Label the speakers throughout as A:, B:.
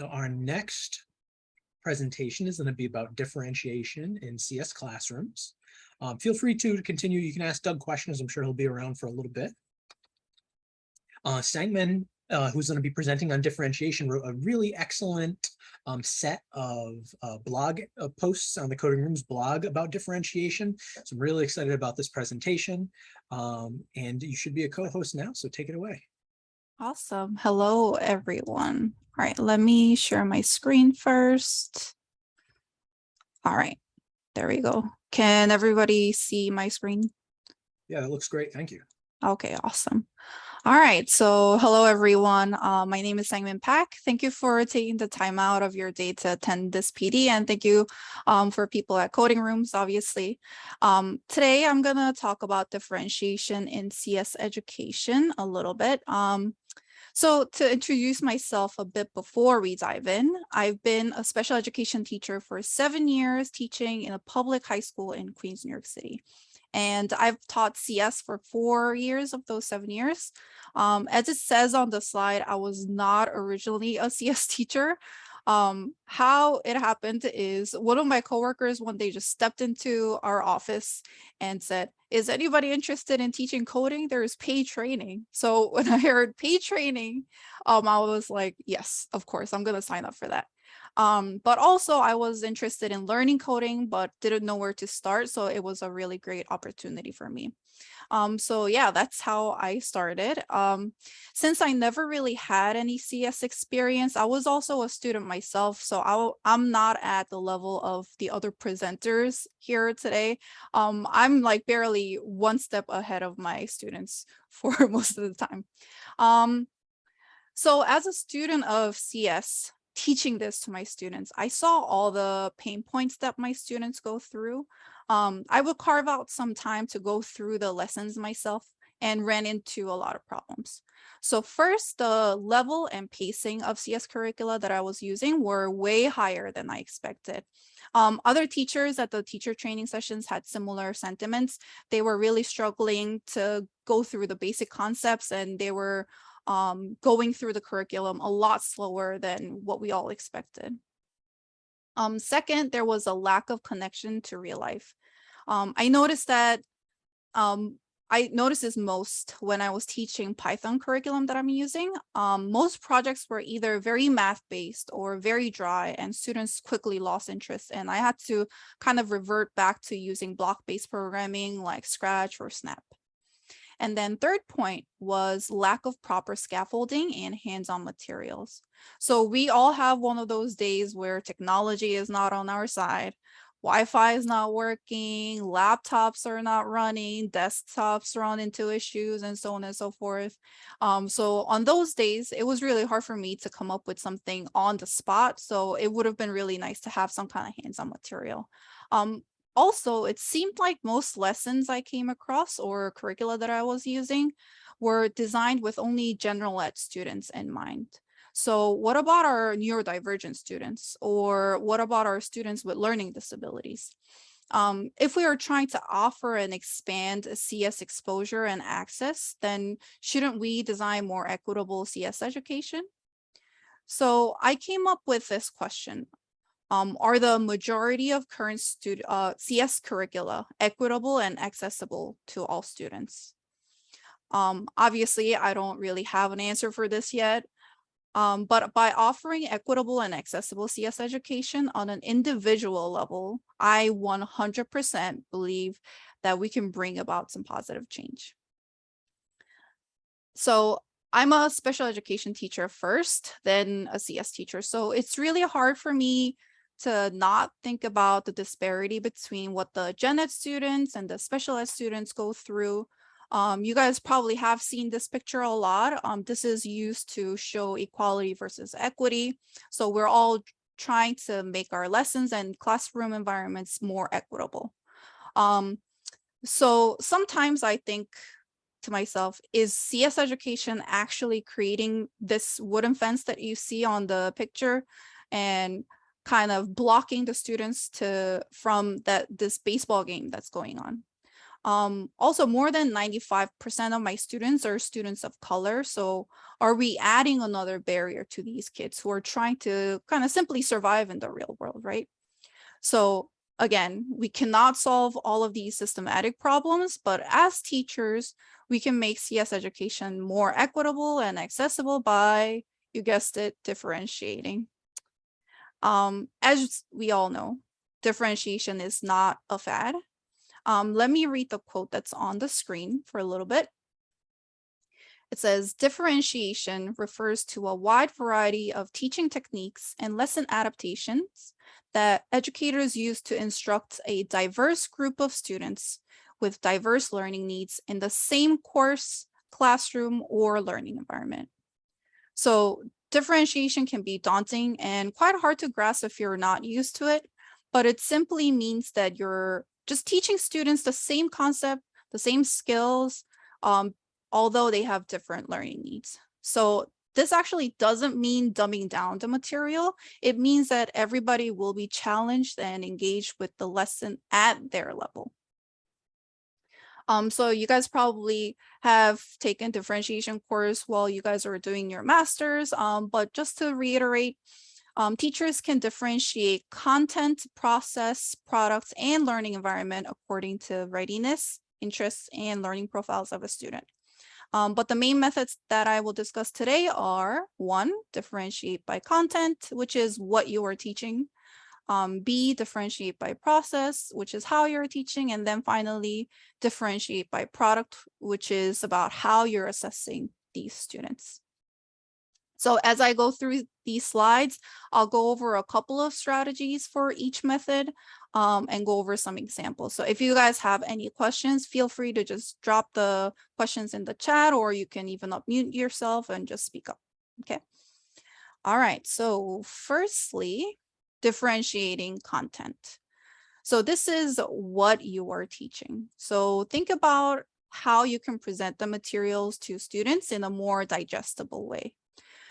A: So our next presentation is going to be about differentiation in CS classrooms. Feel free to continue. You can ask Doug questions. I'm sure he'll be around for a little bit. Sangmin, who's going to be presenting on differentiation, wrote a really excellent set of blog posts on the Coding Room's blog about differentiation. So I'm really excited about this presentation. And you should be a co-host now, so take it away.
B: Awesome. Hello, everyone. All right, let me share my screen first. All right, there we go. Can everybody see my screen?
A: Yeah, that looks great. Thank you.
B: Okay, awesome. All right, so hello, everyone. My name is Sangmin Pak. Thank you for taking the time out of your day to attend this PD, and thank you for people at Coding Rooms, obviously. Today, I'm going to talk about differentiation in CS education a little bit. So to introduce myself a bit before we dive in, I've been a special education teacher for 7 years, teaching in a public high school in Queens, New York City. And I've taught CS for 4 years of those 7 years. As it says on the slide, I was not originally a CS teacher. How it happened is one of my coworkers one day just stepped into our office and said, "Is anybody interested in teaching coding? There is paid training." So when I heard paid training, I was like, yes, of course, I'm going to sign up for that. But also I was interested in learning coding, but didn't know where to start. So it was a really great opportunity for me. So yeah, that's how I started. Since I never really had any CS experience, I was also a student myself. So I'm not at the level of the other presenters here today. I'm like barely one step ahead of my students for most of the time. So as a student of CS, teaching this to my students, I saw all the pain points that my students go through. I would carve out some time to go through the lessons myself and ran into a lot of problems. So first, the level and pacing of CS curricula that I was using were way higher than I expected. Other teachers at the teacher training sessions had similar sentiments. They were really struggling to go through the basic concepts, and they were going through the curriculum a lot slower than what we all expected. Second, there was a lack of connection to real life. I noticed that I noticed this most when I was teaching Python curriculum that I'm using. Most projects were either very math-based or very dry, and students quickly lost interest. And I had to kind of revert back to using block-based programming like Scratch or Snap. And then third point was lack of proper scaffolding and hands-on materials. So we all have one of those days where technology is not on our side. Wi-Fi is not working, laptops are not running, desktops run into issues, and so on and so forth. So on those days, it was really hard for me to come up with something on the spot. So it would have been really nice to have some kind of hands-on material. Also, it seemed like most lessons I came across or curricula that I was using were designed with only general ed students in mind. So what about our neurodivergent students? Or what about our students with learning disabilities? If we are trying to offer and expand CS exposure and access, then shouldn't we design more equitable CS education? So I came up with this question. Are the majority of current CS curricula equitable and accessible to all students? Obviously, I don't really have an answer for this yet, but by offering equitable and accessible CS education on an individual level, I 100% believe that we can bring about some positive change. So I'm a special education teacher first, then a CS teacher. So it's really hard for me to not think about the disparity between what the gen ed students and the special ed students go through. You guys probably have seen this picture a lot. This is used to show equality versus equity. So we're all trying to make our lessons and classroom environments more equitable. So sometimes I think to myself, is CS education actually creating this wooden fence that you see on the picture and kind of blocking the students from this baseball game that's going on? Also, more than 95% of my students are students of color. So are we adding another barrier to these kids who are trying to kind of simply survive in the real world, right? So again, we cannot solve all of these systematic problems, but as teachers, we can make CS education more equitable and accessible by, you guessed it, differentiating. As we all know, differentiation is not a fad. Let me read the quote that's on the screen for a little bit. It says, differentiation refers to a wide variety of teaching techniques and lesson adaptations that educators use to instruct a diverse group of students with diverse learning needs in the same course, classroom, or learning environment. So differentiation can be daunting and quite hard to grasp if you're not used to it, but it simply means that you're just teaching students the same concept, the same skills, although they have different learning needs. So this actually doesn't mean dumbing down the material. It means that everybody will be challenged and engaged with the lesson at their level. So you guys probably have taken differentiation course while you guys are doing your master's, but just to reiterate, teachers can differentiate content, process, products, and learning environment according to readiness, interests, and learning profiles of a student. But the main methods that I will discuss today are: 1, differentiate by content, which is what you are teaching. B, differentiate by process, which is how you're teaching. And then finally, differentiate by product, which is about how you're assessing these students. So as I go through these slides, I'll go over a couple of strategies for each method and go over some examples. So if you guys have any questions, feel free to just drop the questions in the chat, or you can even unmute yourself and just speak up. Okay. All right. So firstly, differentiating content. So this is what you are teaching. So think about how you can present the materials to students in a more digestible way.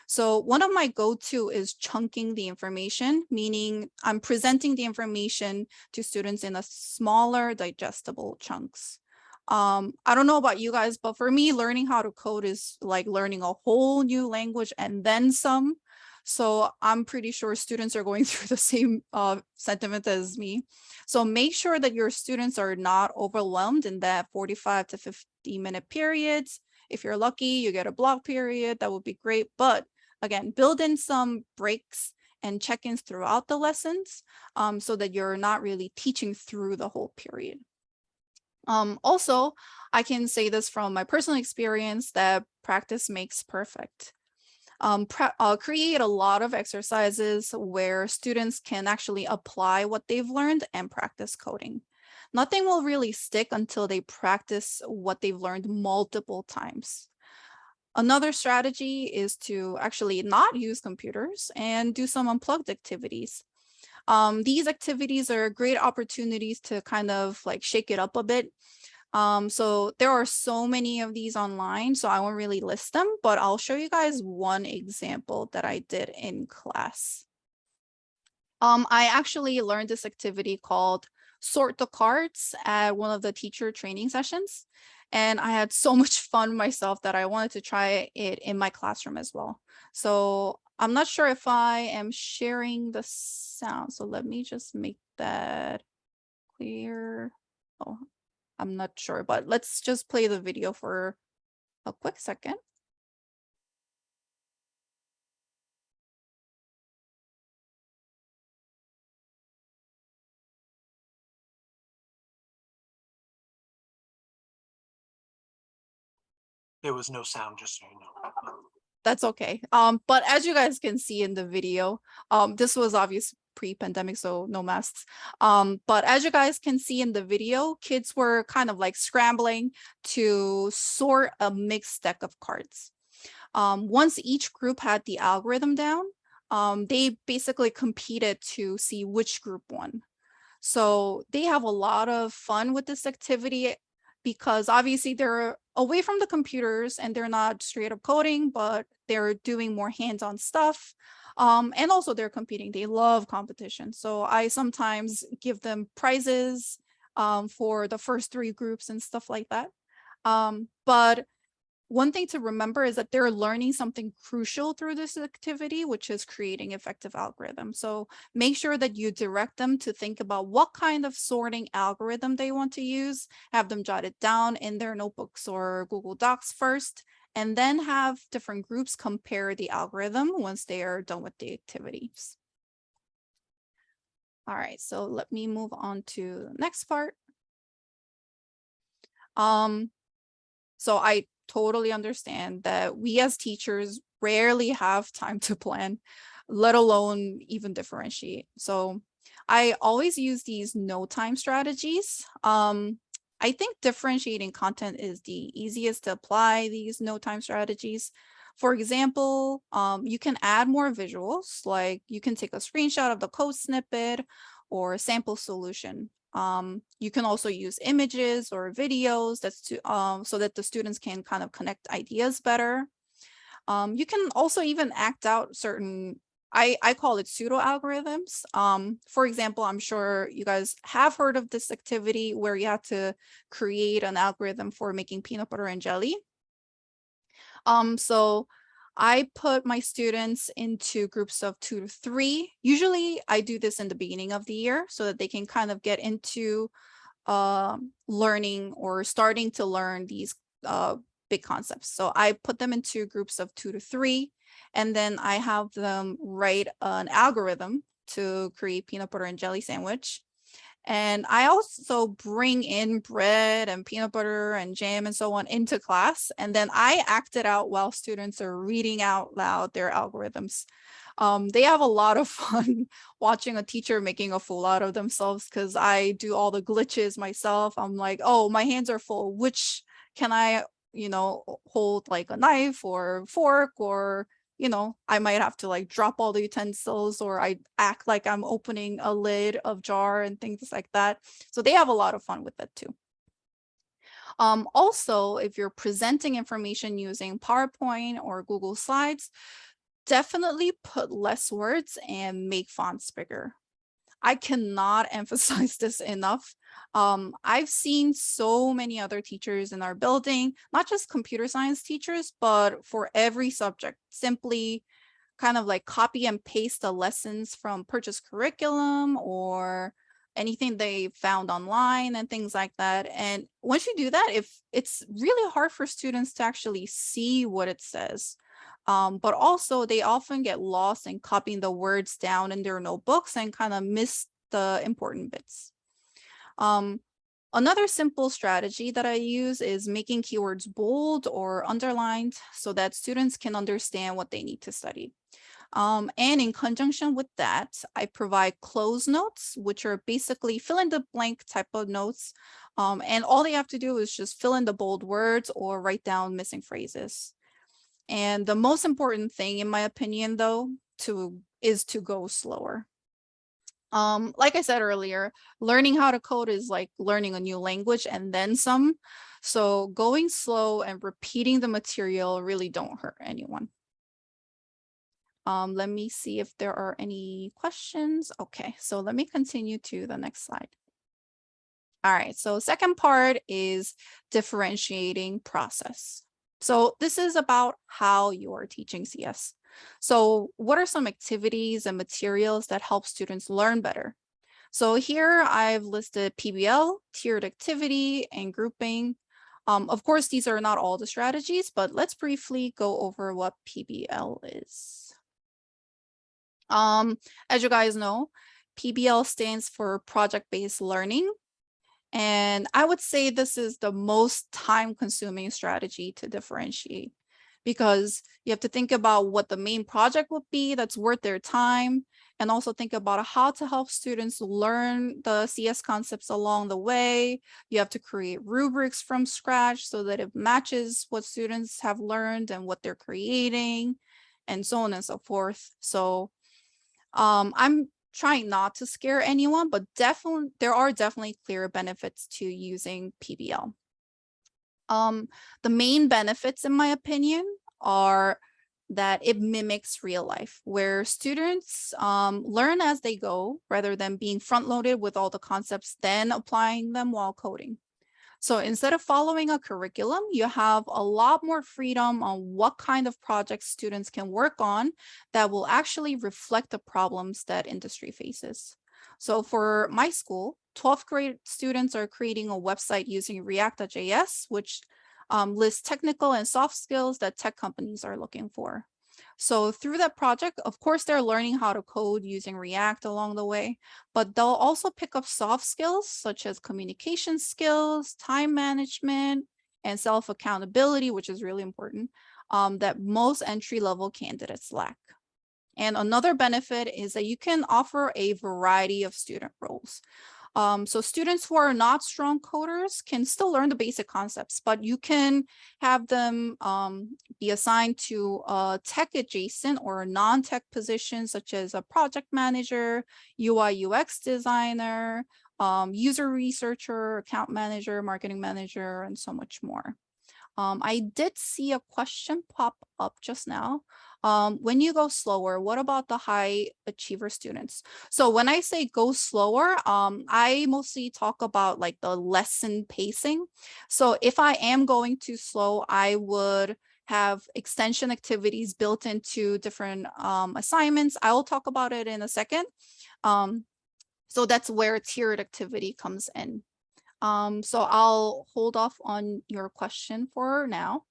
B: So one of my go-to is chunking the information, meaning I'm presenting the information to students in a smaller digestible chunks. I don't know about you guys, but for me, learning how to code is like learning a whole new language and then some. So I'm pretty sure students are going through the same sentiment as me. So make sure that your students are not overwhelmed in that 45 to 50-minute periods. If you're lucky, you get a block period, that would be great. But again, build in some breaks and check-ins throughout the lessons so that you're not really teaching through the whole period. Also, I can say this from my personal experience that practice makes perfect. Create a lot of exercises where students can actually apply what they've learned and practice coding. Nothing will really stick until they practice what they've learned multiple times. Another strategy is to actually not use computers and do some unplugged activities. These activities are great opportunities to kind of like shake it up a bit. So there are so many of these online, so I won't really list them, but I'll show you guys one example that I did in class. I actually learned this activity called Sort the Cards at one of the teacher training sessions. And I had so much fun myself that I wanted to try it in my classroom as well. So I'm not sure if I am sharing the sound. So let me just make that clear. Oh, I'm not sure, but let's just play the video for a quick second.
A: There was no sound, just so you know.
B: That's okay. But as you guys can see in the video, this was obvious pre-pandemic, so no masks. But as you guys can see in the video, kids were kind of like scrambling to sort a mixed deck of cards. Once each group had the algorithm down, they basically competed to see which group won. So they have a lot of fun with this activity because obviously they're away from the computers and they're not straight up coding, but they're doing more hands-on stuff. And also they're competing. They love competition. So I sometimes give them prizes for the first 3 groups and stuff like that. But one thing to remember is that they're learning something crucial through this activity, which is creating effective algorithms. So make sure that you direct them to think about what kind of sorting algorithm they want to use, have them jot it down in their notebooks or Google Docs first, and then have different groups compare the algorithm once they are done with the activities. All right, so let me move on to the next part. So I totally understand that we as teachers rarely have time to plan, let alone even differentiate. So I always use these no time strategies. I think differentiating content is the easiest to apply these no time strategies. For example, you can add more visuals, like you can take a screenshot of the code snippet or sample solution. You can also use images or videos that's to so that the students can kind of connect ideas better. You can also even act out certain, I call it pseudo algorithms. For example, I'm sure you guys have heard of this activity where you have to create an algorithm for making peanut butter and jelly. So I put my students into groups of 2 to 3. Usually I do this in the beginning of the year so that they can kind of get into learning or starting to learn these big concepts. So I put them into groups of 2 to 3, and then I have them write an algorithm to create peanut butter and jelly sandwich. And I also bring in bread and peanut butter and jam and so on into class. And then I act it out while students are reading out loud their algorithms. They have a lot of fun watching a teacher making a fool out of themselves because I do all the glitches myself. I'm like, oh, my hands are full. Which can I, hold like a knife or fork, or I might have to like drop all the utensils, or I act like I'm opening a lid of jar and things like that. So they have a lot of fun with it too. Also, if you're presenting information using PowerPoint or Google Slides, definitely put less words and make fonts bigger. I cannot emphasize this enough. I've seen so many other teachers in our building, not just computer science teachers, but for every subject, simply kind of like copy and paste the lessons from purchased curriculum or anything they found online and things like that. And once you do that, if it's really hard for students to actually see what it says. But also they often get lost in copying the words down in their notebooks and kind of miss the important bits. Another simple strategy that I use is making keywords bold or underlined so that students can understand what they need to study. And in conjunction with that, I provide close notes, which are basically fill in the blank type of notes. And all they have to do is just fill in the bold words or write down missing phrases. And the most important thing, in my opinion, though, is to go slower. Like I said earlier, learning how to code is like learning a new language and then some. So going slow and repeating the material really don't hurt anyone. Let me see if there are any questions. Okay, so let me continue to the next slide. All right, so second part is differentiating process. So this is about how you are teaching CS. So what are some activities and materials that help students learn better? So here I've listed PBL, tiered activity, and grouping. Of course, these are not all the strategies, but let's briefly go over what PBL is. As you guys know, PBL stands for project-based learning. And I would say this is the most time-consuming strategy to differentiate, because you have to think about what the main project would be that's worth their time, and also think about how to help students learn the CS concepts along the way. You have to create rubrics from scratch so that it matches what students have learned and what they're creating, and so on and so forth. So I'm trying not to scare anyone, but definitely there are definitely clear benefits to using PBL. The main benefits, in my opinion, are that it mimics real life, where students learn as they go rather than being front loaded with all the concepts, then applying them while coding. So instead of following a curriculum, you have a lot more freedom on what kind of projects students can work on that will actually reflect the problems that industry faces. So for my school, 12th grade students are creating a website using React.js, which lists technical and soft skills that tech companies are looking for. So through that project, of course, they're learning how to code using React along the way, but they'll also pick up soft skills such as communication skills, time management, and self-accountability, which is really important, that most entry-level candidates lack. And another benefit is that you can offer a variety of student roles. So students who are not strong coders can still learn the basic concepts, but you can have them be assigned to a tech adjacent or a non-tech position, such as a project manager, UI UX designer, user researcher, account manager, marketing manager, and so much more. I did see a question pop up just now. When you go slower, what about the high achiever students? So when I say go slower, I mostly talk about like the lesson pacing. So if I am going too slow, I would have extension activities built into different assignments. I will talk about it in a second. So that's where tiered activity comes in. So I'll hold off on your question for now.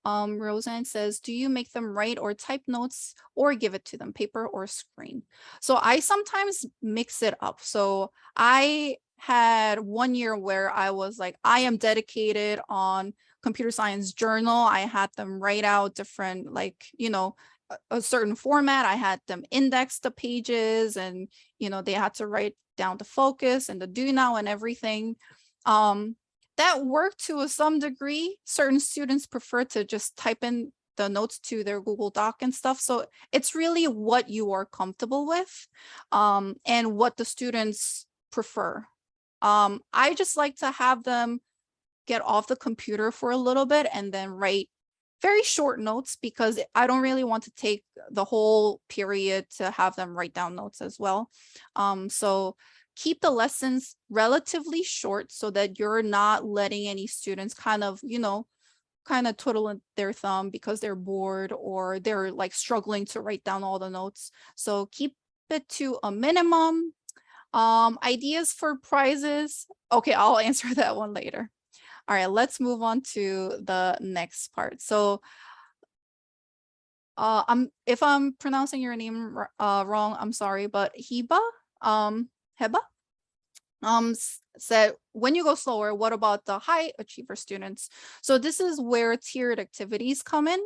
B: Roseanne says, do you make them write or type notes or give it to them, paper or screen? So I sometimes mix it up. So I had 1 year where I was like, I am dedicated on computer science journal. I had them write out different, like, you know, a certain format. I had them index the pages and, you know, they had to write down the focus and the do now and everything. That worked to some degree. Certain students prefer to just type in the notes to their Google Doc and stuff. So it's really what you are comfortable with and what the students prefer. I just like to have them get off the computer for a little bit and then write very short notes, because I don't really want to take the whole period to have them write down notes as well. So keep the lessons relatively short so that you're not letting any students kind of, you know, kind of twiddle their thumb because they're bored or they're like struggling to write down all the notes. So keep it to a minimum. Ideas for prizes. Okay, I'll answer that one later. All right, let's move on to the next part. So if I'm pronouncing your name wrong, I'm sorry, but Heba, Heba, said, when you go slower, what about the high achiever students? So this is where tiered activities come in.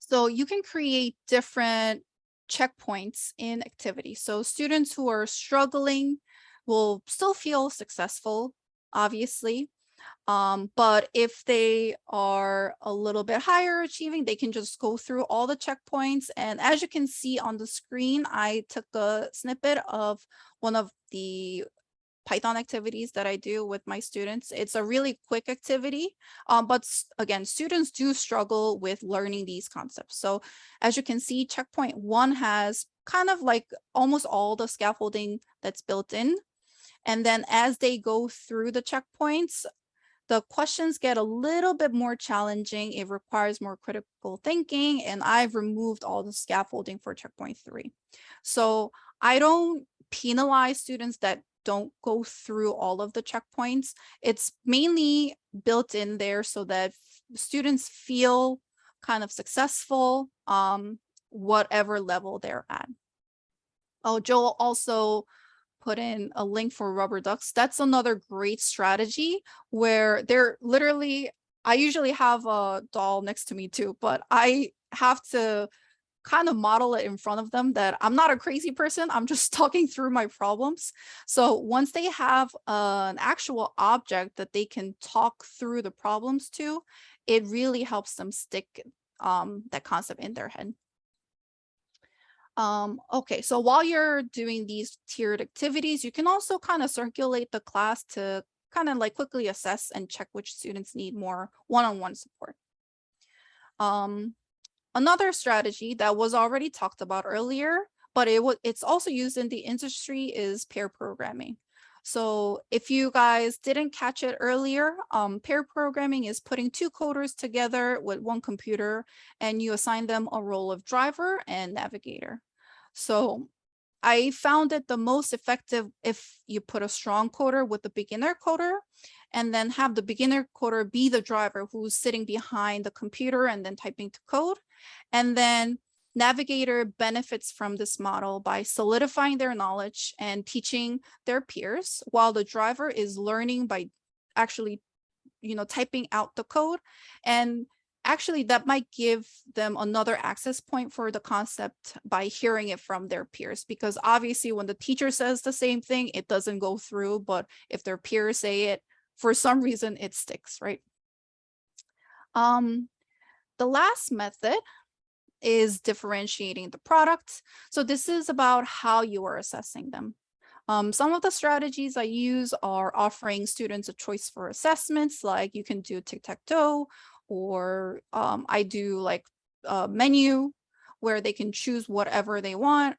B: So you can create different checkpoints in activity. So students who are struggling will still feel successful, obviously. But if they are a little bit higher achieving, they can just go through all the checkpoints. And as you can see on the screen, I took a snippet of one of the Python activities that I do with my students. It's a really quick activity, but again, students do struggle with learning these concepts. So as you can see, checkpoint 1 has kind of like almost all the scaffolding that's built in. And then as they go through the checkpoints, the questions get a little bit more challenging. It requires more critical thinking, and I've removed all the scaffolding for checkpoint 3. So I don't penalize students that don't go through all of the checkpoints. It's mainly built in there so that students feel kind of successful, whatever level they're at. Oh, Joel also put in a link for rubber ducks. That's another great strategy where they're literally, I usually have a doll next to me too, but I have to kind of model it in front of them that I'm not a crazy person. I'm just talking through my problems. So once they have an actual object that they can talk through the problems to, it really helps them stick that concept in their head. Okay, so while you're doing these tiered activities, you can also kind of circulate the class to kind of like quickly assess and check which students need more one-on-one support. Another strategy that was already talked about earlier, but it's also used in the industry, is pair programming. So if you guys didn't catch it earlier, pair programming is putting two coders together with one computer, and you assign them a role of driver and navigator. So I found it the most effective if you put a strong coder with the beginner coder, and then have the beginner coder be the driver who's sitting behind the computer and then typing to code. And then navigator benefits from this model by solidifying their knowledge and teaching their peers, while the driver is learning by actually, typing out the code. And actually that might give them another access point for the concept by hearing it from their peers, because obviously when the teacher says the same thing, it doesn't go through, but if their peers say it, for some reason it sticks, right? The last method is differentiating the products. So this is about how you are assessing them. Some of the strategies I use are offering students a choice for assessments, like you can do tic-tac-toe, or I do like a menu where they can choose whatever they want.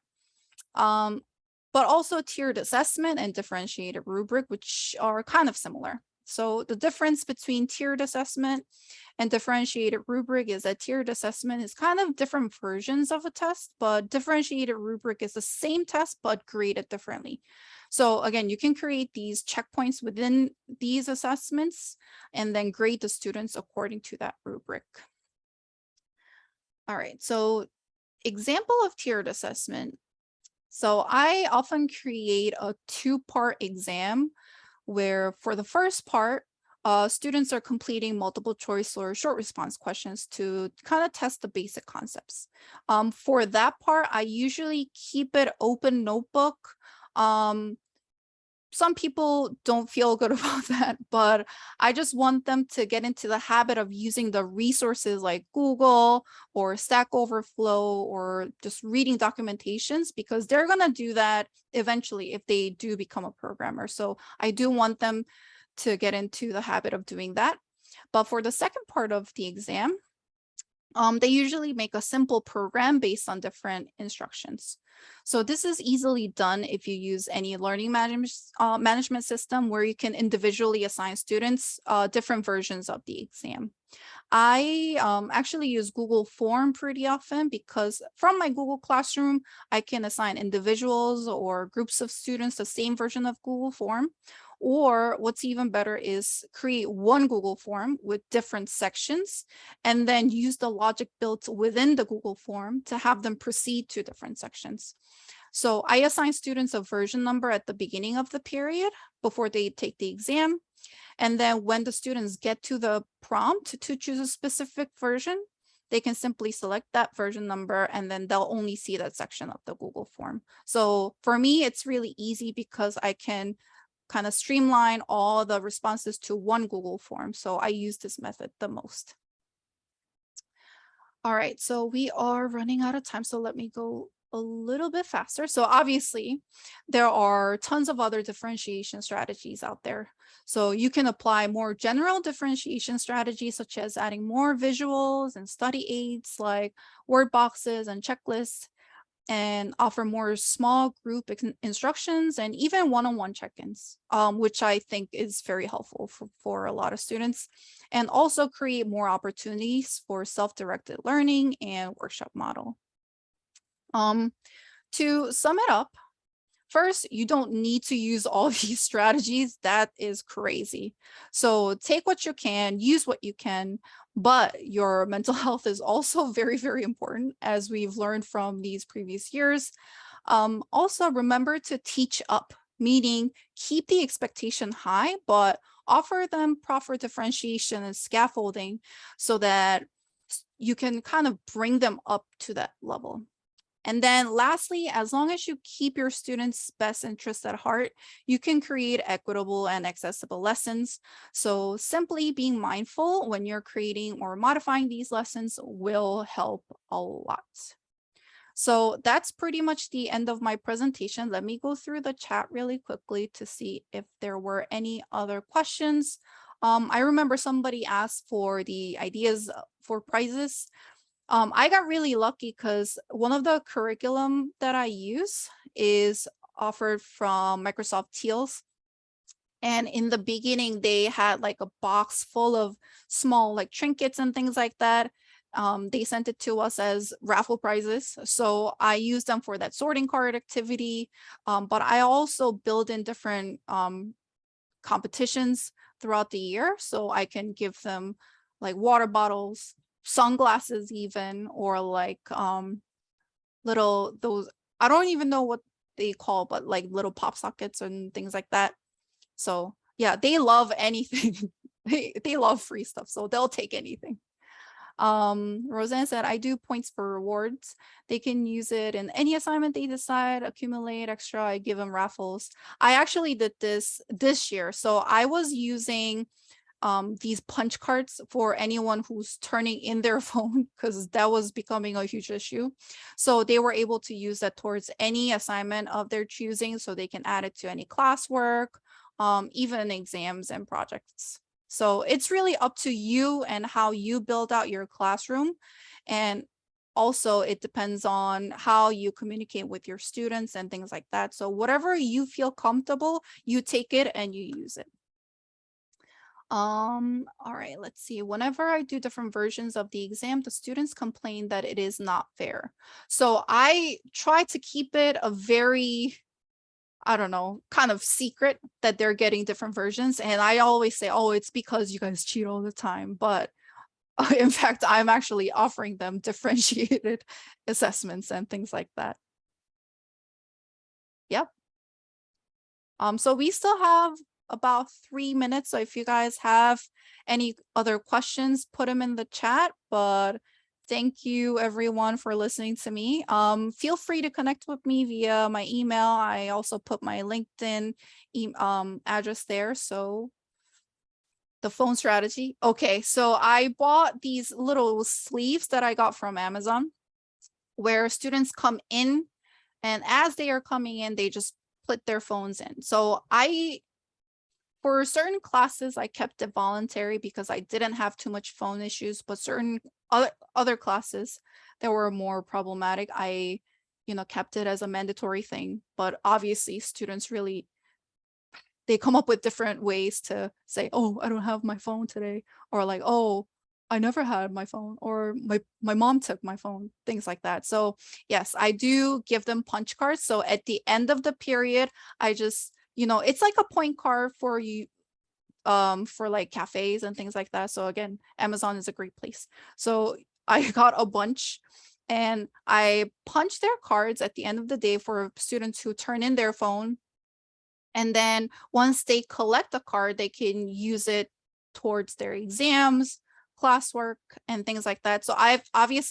B: But also tiered assessment and differentiated rubric, which are kind of similar. So the difference between tiered assessment and differentiated rubric is that tiered assessment is kind of different versions of a test, but differentiated rubric is the same test, but graded differently. So again, you can create these checkpoints within these assessments and then grade the students according to that rubric. All right, so example of tiered assessment. So I often create a two-part exam where for the first part, students are completing multiple choice or short response questions to kind of test the basic concepts. For that part, I usually keep it open notebook. Some people don't feel good about that, but I just want them to get into the habit of using the resources like Google or Stack Overflow, or just reading documentations, because they're going to do that eventually if they do become a programmer. So I do want them to get into the habit of doing that. But for the second part of the exam, they usually make a simple program based on different instructions. So this is easily done if you use any learning management system where you can individually assign students different versions of the exam. I actually use Google Form pretty often, because from my Google Classroom, I can assign individuals or groups of students the same version of Google Form. Or what's even better is create one Google Form with different sections, and then use the logic built within the Google Form to have them proceed to different sections. So I assign students a version number at the beginning of the period before they take the exam. And then when the students get to the prompt to choose a specific version, they can simply select that version number, and then they'll only see that section of the Google Form. So for me, it's really easy because I can kind of streamline all the responses to one Google Form. So I use this method the most. All right, so we are running out of time, so let me go a little bit faster. So obviously there are tons of other differentiation strategies out there. So you can apply more general differentiation strategies, such as adding more visuals and study aids like word boxes and checklists, and offer more small group instructions and even one-on-one check-ins, which I think is very helpful for a lot of students, and also create more opportunities for self-directed learning and workshop model. To sum it up, first, you don't need to use all these strategies. That is crazy. So take what you can, use what you can, but your mental health is also very, very important, as we've learned from these previous years. Also, remember to teach up, meaning keep the expectation high, but offer them proper differentiation and scaffolding so that you can kind of bring them up to that level. And then lastly, as long as you keep your students' best interests at heart, you can create equitable and accessible lessons. So simply being mindful when you're creating or modifying these lessons will help a lot. So that's pretty much the end of my presentation. Let me go through the chat really quickly to see if there were any other questions. I remember somebody asked for the ideas for prizes. I got really lucky because one of the curriculum that I use is offered from Microsoft Teams. And in the beginning, they had like a box full of small like trinkets and things like that. They sent it to us as raffle prizes. So I used them for that sorting card activity. But I also build in different competitions throughout the year. So I can give them like water bottles, sunglasses even, or like little those, I don't even know what they call, but like little pop sockets and things like that. So yeah, they love anything. They love free stuff, so they'll take anything. Roseanne said, I do points for rewards. They can use it in any assignment they decide, accumulate extra. I give them raffles. I actually did this year. So I was using these punch cards for anyone who's turning in their phone, because that was becoming a huge issue. So they were able to use that towards any assignment of their choosing, so they can add it to any classwork, even exams and projects. So it's really up to you and how you build out your classroom. And also it depends on how you communicate with your students and things like that. So whatever you feel comfortable, you take it and you use it. All right, let's see. Whenever I do different versions of the exam, the students complain that it is not fair. So I try to keep it a very, I don't know, kind of secret that they're getting different versions. And I always say, oh, it's because you guys cheat all the time. But in fact, I'm actually offering them differentiated assessments and things like that. Yep. So we still have about 3 minutes. So if you guys have any other questions, put them in the chat. But thank you everyone for listening to me. Feel free to connect with me via my email. I also put my LinkedIn address there. So the phone strategy. Okay, so I bought these little sleeves that I got from Amazon, where students come in, and as they are coming in, they just put their phones in. So for certain classes, I kept it voluntary because I didn't have too much phone issues, but certain other classes that were more problematic, I, kept it as a mandatory thing. But obviously students really, they come up with different ways to say, oh, I don't have my phone today, or like, oh, I never had my phone, or my mom took my phone, things like that. So yes, I do give them punch cards. So at the end of the period, I just, it's like a point card for you, for like cafes and things like that. So again, Amazon is a great place. So I got a bunch and I punch their cards at the end of the day for students who turn in their phone. And then once they collect a card, they can use it towards their exams, classwork, and things like that. So I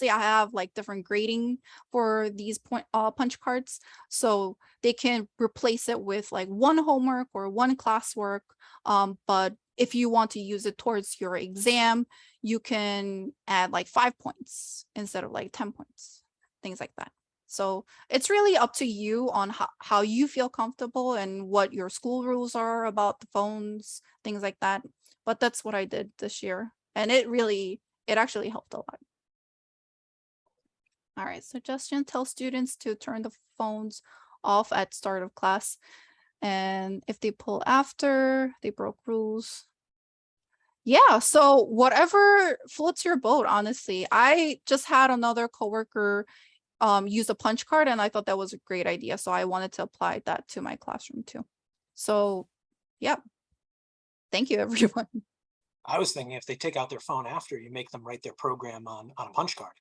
B: have like different grading for these punch cards. So they can replace it with like one homework or one classwork. But if you want to use it towards your exam, you can add like 5 points instead of like 10 points, things like that. So it's really up to you on how you feel comfortable and what your school rules are about the phones, things like that. But that's what I did this year. And it actually helped a lot. All right, suggestion, tell students to turn the phones off at start of class. And if they pull after, they broke rules. Yeah, so whatever floats your boat, honestly. I just had another coworker use a punch card, and I thought that was a great idea. So I wanted to apply that to my classroom too. So yeah, thank you everyone.
C: I was thinking if they take out their phone after, you make them write their program on a punch card.